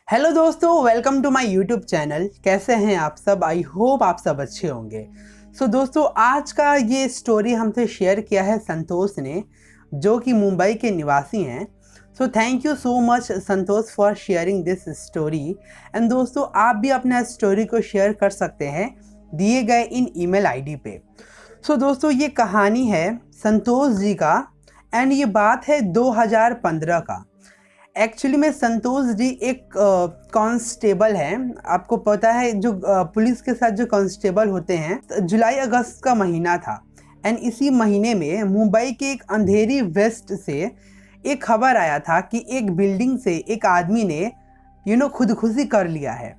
Hello दोस्तों, welcome to my YouTube channel. कैसे हैं आप सब? आई होप आप सब अच्छे होंगे। दोस्तों, आज का ये स्टोरी हमसे शेयर किया है संतोष ने, जो कि मुंबई के निवासी हैं। Thank you so much Santosh for sharing this story. And दोस्तों, आप भी अपना स्टोरी को शेयर कर सकते हैं दिए गए इन ईमेल आईडी पे। दोस्तों, ये कहानी है संतोष जी का एंड ये बात है 2015 का। एक्चुअली में संतोष जी एक कांस्टेबल हैं। आपको पता है जो पुलिस के साथ जो कांस्टेबल होते हैं, जुलाई अगस्त का महीना था एंड इसी महीने में मुंबई के एक अंधेरी वेस्ट से एक खबर आया था कि एक बिल्डिंग से एक आदमी ने खुदकुशी कर लिया है।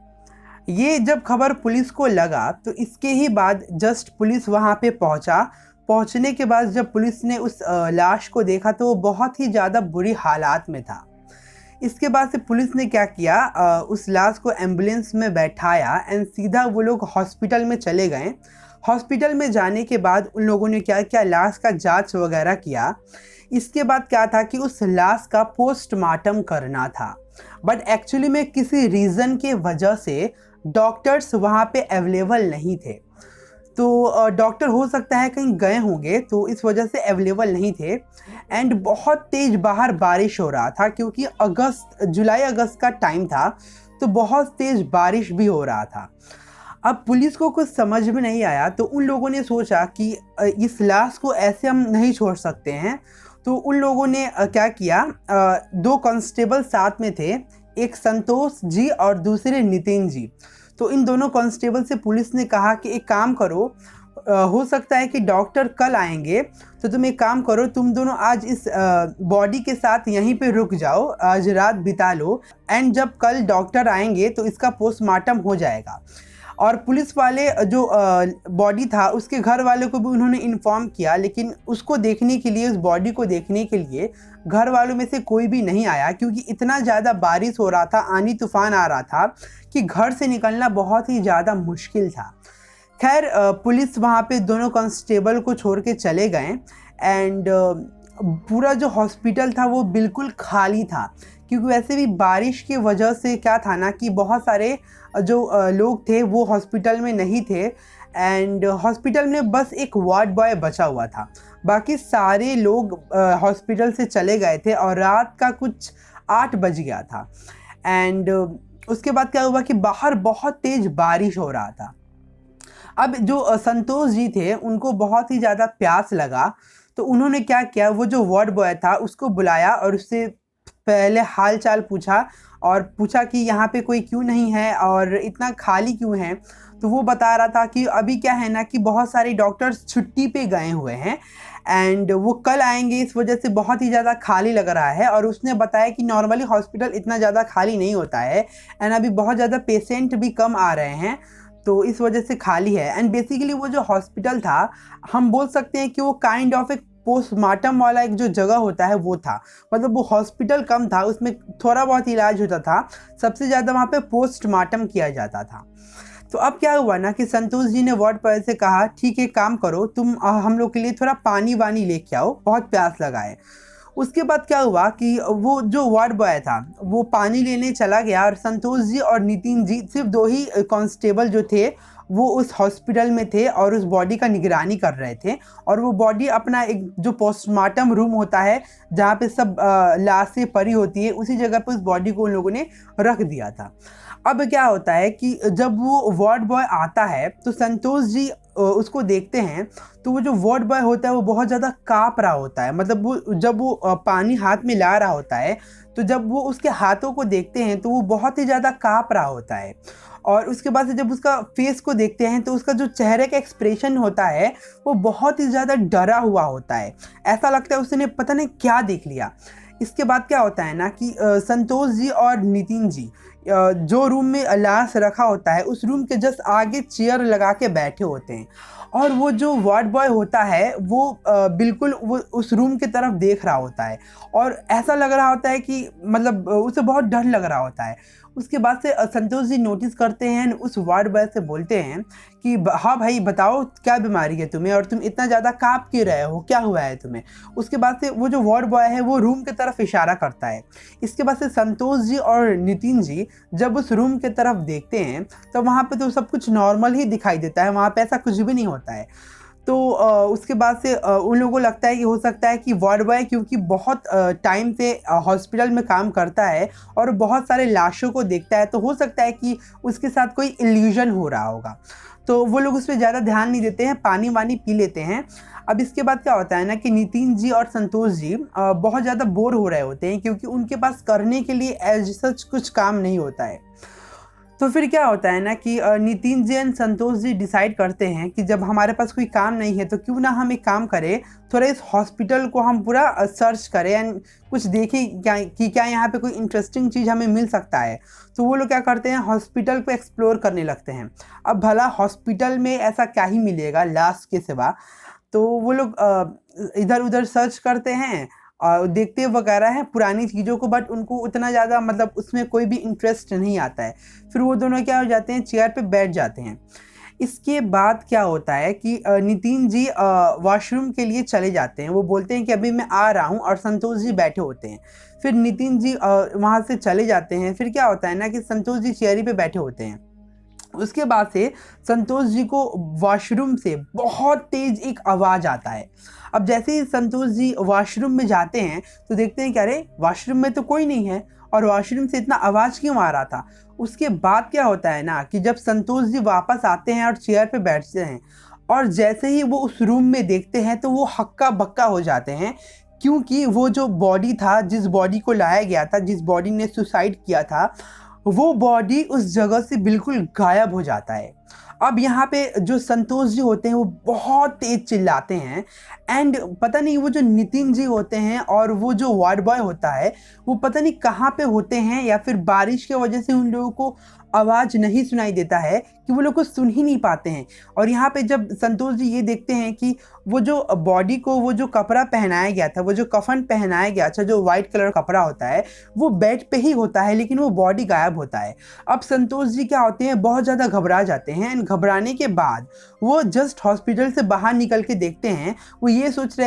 ये जब खबर पुलिस को लगा तो इसके ही बाद जस्ट पुलिस वहाँ पे पहुँचने के बाद जब पुलिस ने उस लाश को देखा तो वो बहुत ही ज़्यादा बुरी हालात में था। इसके बाद से पुलिस ने क्या किया, उस लाश को एम्बुलेंस में बैठाया एंड सीधा वो लोग हॉस्पिटल में चले गए। हॉस्पिटल में जाने के बाद उन लोगों ने क्या किया, लाश का जांच वगैरह किया। इसके बाद क्या था कि उस लाश का पोस्टमार्टम करना था, बट एक्चुअली में किसी रीज़न के वजह से डॉक्टर्स वहाँ पे अवेलेबल नहीं थे। तो डॉक्टर हो सकता है कहीं गए होंगे, तो इस वजह से अवेलेबल नहीं थे। एंड बहुत तेज़ बाहर बारिश हो रहा था क्योंकि जुलाई अगस्त का टाइम था, तो बहुत तेज़ बारिश भी हो रहा था। अब पुलिस को कुछ समझ में नहीं आया, तो उन लोगों ने सोचा कि इस लाश को ऐसे हम नहीं छोड़ सकते हैं। तो उन लोगों ने क्या किया, दो कांस्टेबल साथ में थे, एक संतोष जी और दूसरे नितिन जी। तो इन दोनों कांस्टेबल से पुलिस ने कहा कि एक काम करो, हो सकता है कि डॉक्टर कल आएंगे, तो तुम एक काम करो, तुम दोनों आज इस बॉडी के साथ यहीं पे रुक जाओ, आज रात बिता लो एंड जब कल डॉक्टर आएंगे तो इसका पोस्टमार्टम हो जाएगा। और पुलिस वाले जो बॉडी था उसके घर वाले को भी उन्होंने इन्फॉर्म किया, लेकिन उसको देखने के लिए, उस बॉडी को देखने के लिए घर वालों में से कोई भी नहीं आया क्योंकि इतना ज़्यादा बारिश हो रहा था, आंधी तूफान आ रहा था कि घर से निकलना बहुत ही ज़्यादा मुश्किल था। खैर, पुलिस वहाँ पे दोनों कांस्टेबल को छोड़ के चले गए एंड पूरा जो हॉस्पिटल था वो बिल्कुल खाली था क्योंकि वैसे भी बारिश की वजह से क्या था ना कि बहुत सारे जो लोग थे वो हॉस्पिटल में नहीं थे एंड हॉस्पिटल में बस एक वार्ड बॉय बचा हुआ था। बाकी सारे लोग हॉस्पिटल से चले गए थे और रात का कुछ 8 बज गया था। एंड उसके बाद क्या हुआ कि बाहर बहुत तेज़ बारिश हो रहा था। अब जो संतोष जी थे उनको बहुत ही ज़्यादा प्यास लगा, तो उन्होंने क्या किया, वो जो वार्ड बॉय था उसको बुलाया और उससे पहले हाल चाल पूछा और पूछा कि यहाँ पे कोई क्यों नहीं है और इतना खाली क्यों है। तो वो बता रहा था कि अभी क्या है ना कि बहुत सारे डॉक्टर्स छुट्टी पे गए हुए हैं एंड वो कल आएंगे, इस वजह से बहुत ही ज़्यादा खाली लग रहा है। और उसने बताया कि नॉर्मली हॉस्पिटल इतना ज़्यादा खाली नहीं होता है एंड अभी बहुत ज़्यादा पेशेंट भी कम आ रहे हैं, तो इस वजह से खाली है। एंड बेसिकली वो जो हॉस्पिटल था, हम बोल सकते हैं कि वो काइंड ऑफ एक पोस्टमार्टम वाला एक जो जगह होता है वो था। मतलब वो हॉस्पिटल कम था, उसमें थोड़ा बहुत इलाज होता था, सबसे ज़्यादा वहाँ पे पोस्टमार्टम किया जाता था। तो अब क्या हुआ ना कि संतोष जी ने वार्ड बॉय से कहा, ठीक है काम करो, तुम हम लोग के लिए थोड़ा पानी वानी लेके आओ, बहुत प्यास लगा है। उसके बाद क्या हुआ कि वो जो वार्ड बॉय था वो पानी लेने चला गया और संतोष जी और नितिन जी, सिर्फ 2 ही कांस्टेबल जो थे वो उस हॉस्पिटल में थे और उस बॉडी का निगरानी कर रहे थे। और वो बॉडी अपना एक जो पोस्टमार्टम रूम होता है जहाँ पे सब लाशें पड़ी होती है, उसी जगह पे उस बॉडी को उन लोगों ने रख दिया था। अब क्या होता है कि जब वो वार्ड बॉय आता है तो संतोष जी उसको देखते हैं, तो वो जो वार्ड बॉय होता है वो बहुत ज़्यादा काँप रहा होता है। मतलब वो जब वो पानी हाथ में ला रहा होता है, तो जब वो उसके हाथों को देखते हैं तो वो बहुत ही ज़्यादा काँप रहा होता है। और उसके बाद से जब उसका फेस को देखते हैं तो उसका जो चेहरे का एक्सप्रेशन होता है वो बहुत ही ज़्यादा डरा हुआ होता है। ऐसा लगता है उसने पता नहीं क्या देख लिया। इसके बाद क्या होता है ना कि संतोष जी और नितिन जी जो रूम में लाश रखा होता है उस रूम के जस्ट आगे चेयर लगा के बैठे होते हैं और वो जो वार्ड बॉय होता है वो बिल्कुल वो उस रूम की तरफ देख रहा होता है और ऐसा लग रहा होता है कि मतलब उसे बहुत डर लग रहा होता है। उसके बाद से संतोष जी नोटिस करते हैं, उस वार्ड बॉय से बोलते हैं कि हाँ भाई बताओ क्या बीमारी है तुम्हें और तुम इतना ज़्यादा काँप क्यों रहे हो, क्या हुआ है तुम्हें। उसके बाद से वो जो वार्ड बॉय है वो रूम की तरफ इशारा करता है। इसके बाद से संतोष जी और नितिन जी जब उस रूम की तरफ देखते हैं तो वहाँ पे तो सब कुछ नॉर्मल ही दिखाई देता है, वहाँ पे ऐसा कुछ भी नहीं होता है। तो उसके बाद से उन लोगों को लगता है कि हो सकता है कि वार्ड बॉय क्योंकि बहुत टाइम से हॉस्पिटल में काम करता है और बहुत सारे लाशों को देखता है, तो हो सकता है कि उसके साथ कोई इल्यूजन हो रहा होगा। तो वो लोग उस पर ज़्यादा ध्यान नहीं देते हैं, पानी वानी पी लेते हैं। अब इसके बाद क्या होता है ना कि नितिन जी और संतोष जी बहुत ज़्यादा बोर हो रहे होते हैं क्योंकि उनके पास करने के लिए एज सच कुछ काम नहीं होता है। तो फिर क्या होता है ना कि नितिन जी एंड संतोष जी डिसाइड करते हैं कि जब हमारे पास कोई काम नहीं है तो क्यों ना हम एक काम करें, थोड़ा इस हॉस्पिटल को हम पूरा सर्च करें एंड कुछ देखें क्या यहाँ पे कोई इंटरेस्टिंग चीज़ हमें मिल सकता है। तो वो लोग क्या करते हैं, हॉस्पिटल को एक्सप्लोर करने लगते हैं। अब भला हॉस्पिटल में ऐसा क्या ही मिलेगा लाश के सिवा, तो वो लोग इधर उधर सर्च करते हैं और देखते वगैरह हैं पुरानी चीज़ों को, बट उनको उतना ज़्यादा मतलब उसमें कोई भी इंटरेस्ट नहीं आता है। फिर वो दोनों क्या हो जाते हैं, चेयर पे बैठ जाते हैं। इसके बाद क्या होता है कि नितिन जी वॉशरूम के लिए चले जाते हैं। वो बोलते हैं कि अभी मैं आ रहा हूँ, और संतोष जी बैठे होते हैं। फिर नितिन जी वहाँ से चले जाते हैं। फिर क्या होता है ना कि संतोष जी चेयर पे बैठे होते हैं। उसके बाद से संतोष जी को वॉशरूम से बहुत तेज एक आवाज़ आता है। अब जैसे ही संतोष जी वॉशरूम में जाते हैं तो देखते हैं कि अरे वॉशरूम में तो कोई नहीं है, और वॉशरूम से इतना आवाज़ क्यों आ रहा था। उसके बाद क्या होता है ना कि जब संतोष जी वापस आते हैं और चेयर पे बैठते हैं, और जैसे ही वो उस रूम में देखते हैं तो वो हक्का बक्का हो जाते हैं, क्योंकि वो जो बॉडी था, जिस बॉडी को लाया गया था, जिस बॉडी ने सुसाइड किया था, वो बॉडी उस जगह से बिल्कुल गायब हो जाता है। अब यहाँ पे जो संतोष जी होते हैं वो बहुत तेज चिल्लाते हैं, एंड पता नहीं वो जो नितिन जी होते हैं और वो जो वार्ड बॉय होता है वो पता नहीं कहाँ पे होते हैं, या फिर बारिश की वजह से उन लोगों को आवाज़ नहीं सुनाई देता है कि वो लोग को सुन ही नहीं पाते हैं। और यहाँ पे जब संतोष जी ये देखते हैं कि वो जो बॉडी को वो जो कपड़ा पहनाया गया था, वो जो कफन पहनाया गया था, जो वाइट कलर कपड़ा होता है, वो बेड पे ही होता है, लेकिन वो बॉडी गायब होता है। अब संतोष जी क्या होते हैं, बहुत ज़्यादा घबरा जाते हैं, एंड घबराने के बाद वो जस्ट हॉस्पिटल से बाहर निकल के देखते हैं। वो ये सोच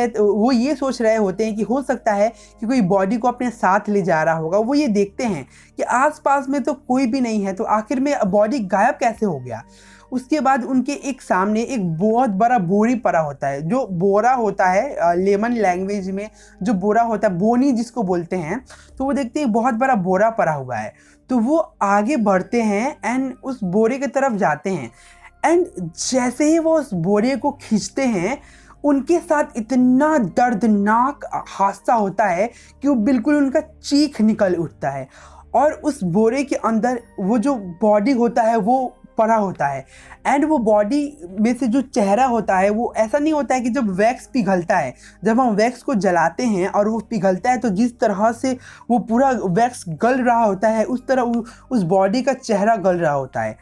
रहे होते हैं कि हो सकता है कि कोई बॉडी को अपने साथ ले जा रहा होगा। वो ये देखते हैं कि आसपास में तो कोई भी नहीं है, तो आखिर में बॉडी गायब कैसे हो गया। उसके बाद उनके एक सामने एक बहुत बड़ा बोरी पड़ा होता है। जो बोरा होता है लेमन लैंग्वेज में जो बोरा होता है, बोनी जिसको बोलते हैं, तो वो देखते हैं बहुत बड़ा बोरा पड़ा हुआ है। तो वो आगे बढ़ते हैं एंड उस बोरे की तरफ जाते हैं, एंड जैसे ही वो उस बोरे को खींचते हैं, उनके साथ इतना दर्दनाक हादसा होता है कि वो बिल्कुल उनका चीख निकल उठता है, और उस बोरे के अंदर वो जो बॉडी होता है वो पड़ा होता है। एंड वो बॉडी में से जो चेहरा होता है वो ऐसा नहीं होता है कि जब वैक्स पिघलता है, जब हम वैक्स को जलाते हैं और वो पिघलता है तो जिस तरह से वो पूरा वैक्स गल रहा होता है, उस तरह उस बॉडी का चेहरा गल रहा होता है।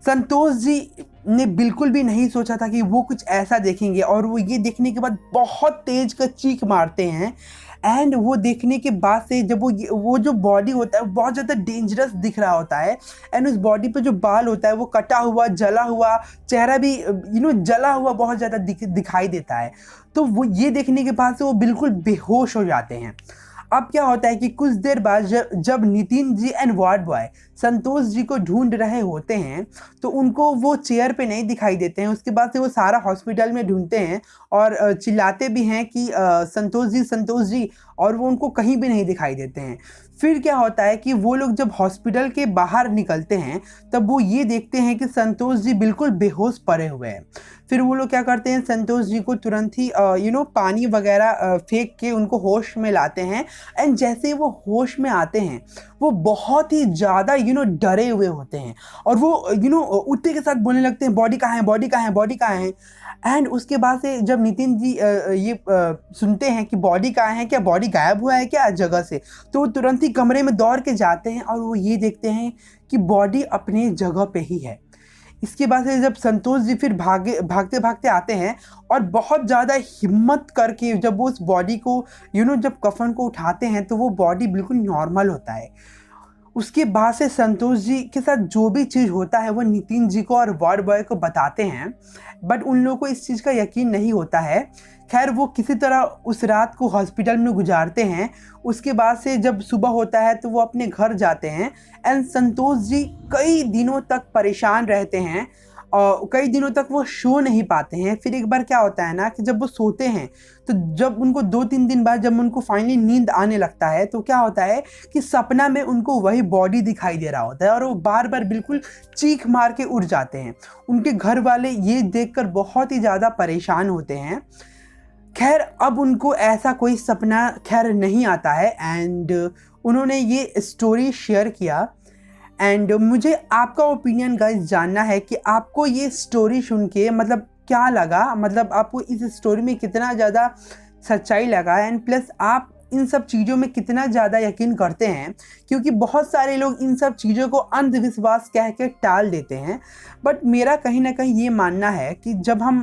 संतोष जी ने बिल्कुल भी नहीं सोचा था कि वो कुछ ऐसा देखेंगे, और वो ये देखने के बाद बहुत तेज का चीख मारते हैं। एंड वो देखने के बाद से जब वो जो बॉडी होता है वो बहुत ज़्यादा डेंजरस दिख रहा होता है, एंड उस बॉडी पे जो बाल होता है वो कटा हुआ, जला हुआ, चेहरा भी जला हुआ बहुत ज़्यादा दिखाई देता है। तो वो ये देखने के बाद से वो बिल्कुल बेहोश हो जाते हैं। अब क्या होता है कि कुछ देर बाद जब Nitin ji and ward boy Santosh ji को ढूंढ रहे होते हैं तो उनको वो चेयर पे नहीं दिखाई देते हैं। उसके बाद से वो सारा हॉस्पिटल में ढूंढते हैं और चिल्लाते भी हैं कि संतोष जी, और वो उनको कहीं भी नहीं दिखाई देते हैं। फिर क्या होता है कि वो लोग जब हॉस्पिटल के बाहर निकलते हैं तब वो ये देखते हैं कि संतोष जी बिल्कुल बेहोश पड़े हुए हैं। फिर वो लोग क्या करते हैं, संतोष जी को तुरंत ही पानी वगैरह फेंक के उनको होश में लाते हैं। एंड जैसे वो होश में आते हैं वो बहुत ही ज़्यादा डरे हुए होते हैं, और वो उठते के साथ बोलने लगते हैं, बॉडी कहाँ है, बॉडी कहाँ है, बॉडी कहाँ है। एंड उसके बाद से जब नितिन जी ये सुनते हैं कि बॉडी कहाँ है, क्या बॉडी गायब हुआ है क्या जगह से, तो वो तुरंत ही कमरे में दौड़ के जाते हैं और वो ये देखते हैं कि बॉडी अपने जगह पे ही है। इसके बाद से जब संतोष जी फिर भागते भागते आते हैं और बहुत ज़्यादा हिम्मत करके जब वो उस बॉडी को जब कफन को उठाते हैं तो वो बॉडी बिल्कुल नॉर्मल होता है। उसके बाद से संतोष जी के साथ जो भी चीज़ होता है वो नितिन जी को और वार्ड बॉय को बताते हैं, बट उन लोगों को इस चीज़ का यकीन नहीं होता है। खैर वो किसी तरह उस रात को हॉस्पिटल में गुजारते हैं। उसके बाद से जब सुबह होता है तो वो अपने घर जाते हैं एंड संतोष जी कई दिनों तक परेशान रहते हैं और कई दिनों तक वो सो नहीं पाते हैं। फिर एक बार क्या होता है ना कि जब वो सोते हैं तो जब उनको 2-3 दिन बाद जब उनको फाइनली नींद आने लगता है तो क्या होता है कि सपना में उनको वही बॉडी दिखाई दे रहा होता है और वो बार बार बिल्कुल चीख मार के उठ जाते हैं। उनके घर वाले ये देखकर बहुत ही ज़्यादा परेशान होते हैं। खैर अब उनको ऐसा कोई सपना खैर नहीं आता है एंड उन्होंने ये स्टोरी शेयर किया। एंड मुझे आपका ओपिनियन गाइस जानना है कि आपको ये स्टोरी सुन के मतलब क्या लगा, मतलब आपको इस स्टोरी में कितना ज़्यादा सच्चाई लगा एंड प्लस आप इन सब चीज़ों में कितना ज़्यादा यकीन करते हैं, क्योंकि बहुत सारे लोग इन सब चीज़ों को अंधविश्वास कह के टाल देते हैं। बट मेरा कहीं ना कहीं ये मानना है कि जब हम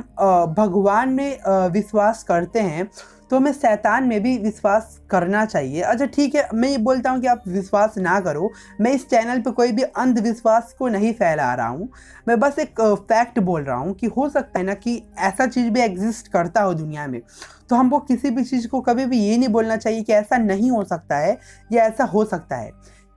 भगवान में विश्वास करते हैं तो हमें शैतान में भी विश्वास करना चाहिए। अच्छा ठीक है, मैं ये बोलता हूँ कि आप विश्वास ना करो। मैं इस चैनल पे कोई भी अंधविश्वास को नहीं फैला रहा हूँ, मैं बस एक फैक्ट बोल रहा हूँ कि हो सकता है ना कि ऐसा चीज़ भी एग्जिस्ट करता हो दुनिया में। तो हमको किसी भी चीज़ को कभी भी ये नहीं बोलना चाहिए कि ऐसा नहीं हो सकता है या ऐसा हो सकता है,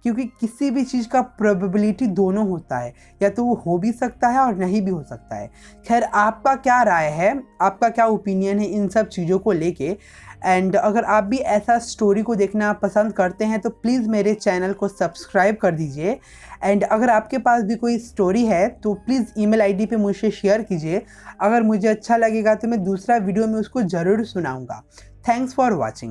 क्योंकि किसी भी चीज़ का प्रोबेबिलिटी दोनों होता है, या तो वो हो भी सकता है और नहीं भी हो सकता है। खैर आपका क्या राय है, आपका क्या ओपिनियन है इन सब चीज़ों को लेके? एंड अगर आप भी ऐसा स्टोरी को देखना पसंद करते हैं तो प्लीज़ मेरे चैनल को सब्सक्राइब कर दीजिए। एंड अगर आपके पास भी कोई स्टोरी है तो प्लीज़ ईमेल आईडी पे मुझसे शेयर कीजिए। अगर मुझे अच्छा लगेगा तो मैं दूसरा वीडियो में उसको ज़रूर सुनाऊँगा। Thanks for watching.